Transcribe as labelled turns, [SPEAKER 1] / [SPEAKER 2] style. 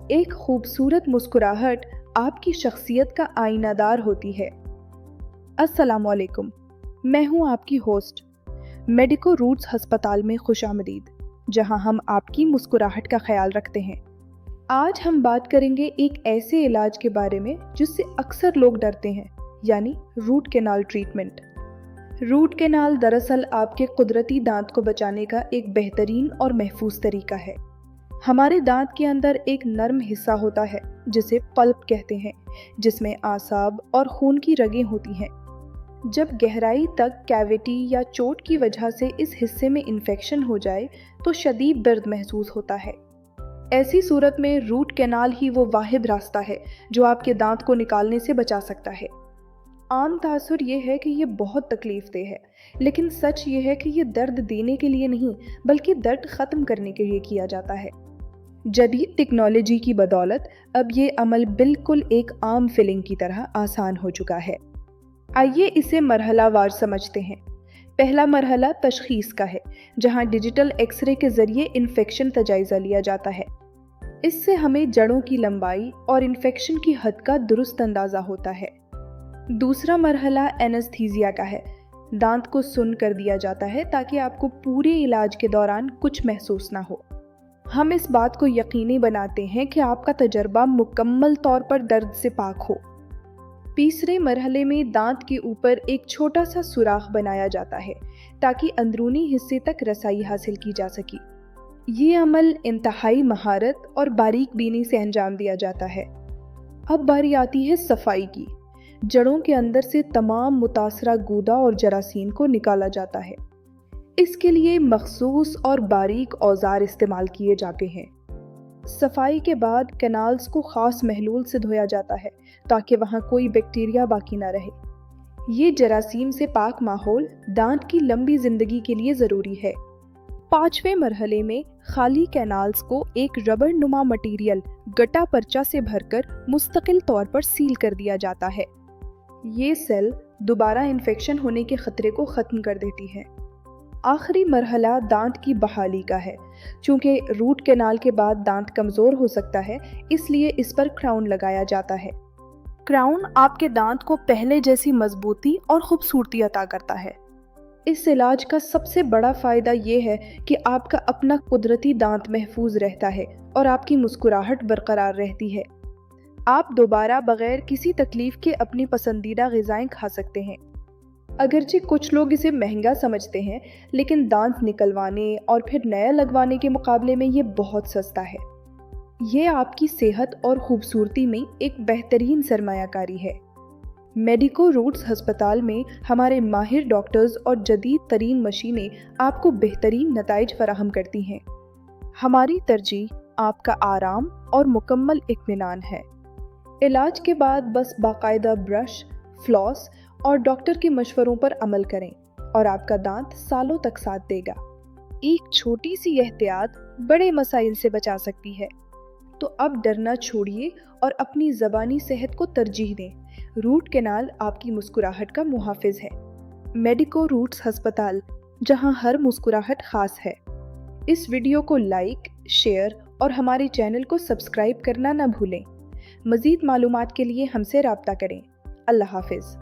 [SPEAKER 1] ایک خوبصورت مسکراہٹ आपकी शख्सियत का आईनादार होती है। अस्सलाम वालेकुम, मैं हूं आपकी होस्ट। मेडिको रूट्स हस्पताल में खुशामदीद, जहां हम आपकी मुस्कुराहट का ख्याल रखते हैं। आज हम बात करेंगे एक ऐसे इलाज के बारे में जिससे अक्सर लोग डरते हैं, यानी root canal treatment. Root canal दरअसल आपके कुदरती दांत को बचाने का एक बेहतरीन और महफूज तरीका है। हमारे दांत के अंदर एक नरम हिस्सा होता है जिसे पल्प कहते हैं, जिसमें आसाब और खून की रगें होती हैं। जब गहराई तक कैविटी या चोट की वजह से इस हिस्से में इन्फेक्शन हो जाए तो शदीद दर्द महसूस होता है। ऐसी सूरत में रूट कैनाल ही वो वाहिद रास्ता है जो आपके दांत को निकालने से बचा सकता है। आम तासुर ये है कि ये बहुत तकलीफदेह है, लेकिन सच ये है कि ये दर्द देने के लिए नहीं बल्कि दर्द ख़त्म करने के लिए किया जाता है। जदीद टेक्नोलॉजी की बदौलत अब ये अमल बिल्कुल एक आम फिलिंग की तरह आसान हो चुका है। आइए इसे मरहलावार समझते हैं। पहला मरहला तशखीस का है, जहां डिजिटल एक्सरे के जरिए इन्फेक्शन का जायजा लिया जाता है। इससे हमें जड़ों की लंबाई और इन्फेक्शन की हद का दुरुस्त अंदाज़ा होता है। दूसरा मरहला एनेस्थीसिया का है। दांत को सुन्न कर दिया जाता है ताकि आपको पूरे इलाज के दौरान कुछ महसूस ना हो। हम इस बात को यकीनी बनाते हैं कि आपका तजर्बा मुकम्मल तौर पर दर्द से पाक हो। तीसरे मरहले में दांत के ऊपर एक छोटा सा सुराख बनाया जाता है ताकि अंदरूनी हिस्से तक रसाई हासिल की जा सके। ये अमल इंतहाई महारत और बारीक बीनी से अंजाम दिया जाता है। अब बारी आती है सफाई की। जड़ों के अंदर से तमाम मुतासरा गूदा और जरासीम को निकाला जाता है। इसके लिए मखसूस और बारीक औजार इस्तेमाल किए जाते हैं। सफाई के बाद कैनाल्स को ख़ास महलूल से धोया जाता है ताकि वहाँ कोई बैक्टीरिया बाकी ना रहे। ये जरासीम से पाक माहौल दांत की लंबी जिंदगी के लिए ज़रूरी है। पांचवें मरहले में खाली कैनाल्स को एक रबर नुमा मटीरियल गटा पर्चा से भरकर मुस्तकिल तौर पर सील कर दिया जाता है। ये सेल दोबारा इन्फेक्शन होने के खतरे को ख़त्म कर देती है। आखिरी मरहला दांत की बहाली का है। चूँकि रूट कैनाल के बाद दांत कमज़ोर हो सकता है, इसलिए इस पर क्राउन लगाया जाता है। क्राउन आपके दांत को पहले जैसी मजबूती और खूबसूरती अता करता है। इस इलाज का सबसे बड़ा फ़ायदा ये है कि आपका अपना कुदरती दांत महफूज रहता है और आपकी मुस्कुराहट बरकरार रहती है। आप दोबारा बग़ैर किसी तकलीफ़ के अपनी पसंदीदा ग़िज़ाएँ खा सकते हैं। अगरचे कुछ लोग इसे महंगा समझते हैं, लेकिन दांत निकलवाने और फिर नया लगवाने के मुकाबले में ये बहुत सस्ता है। ये आपकी सेहत और खूबसूरती में एक बेहतरीन सरमायाकारी है। मेडिको रूट्स हस्पताल में हमारे माहिर डॉक्टर्स और जदीद तरीन मशीनें आपको बेहतरीन नताइज फराहम करती हैं। हमारी तरजीह आपका आराम और मुकम्मल इत्मीनान है। इलाज के बाद बस बाकायदा ब्रश, फ्लॉस और डॉक्टर के मशवरों पर अमल करें और आपका दांत सालों तक साथ देगा। एक छोटी सी एहतियात बड़े मसाइल से बचा सकती है। तो अब डरना छोड़िए और अपनी ज़बानी सेहत को तरजीह दें। रूट कैनाल आपकी मुस्कुराहट का मुहाफिज है। मेडिको रूट्स हस्पताल, जहां हर मुस्कुराहट खास है। इस वीडियो को लाइक, शेयर और हमारे चैनल को सब्सक्राइब करना ना भूलें। मज़ीद मालूमात के लिए हमसे राब्ता करें। अल्लाह हाफिज़।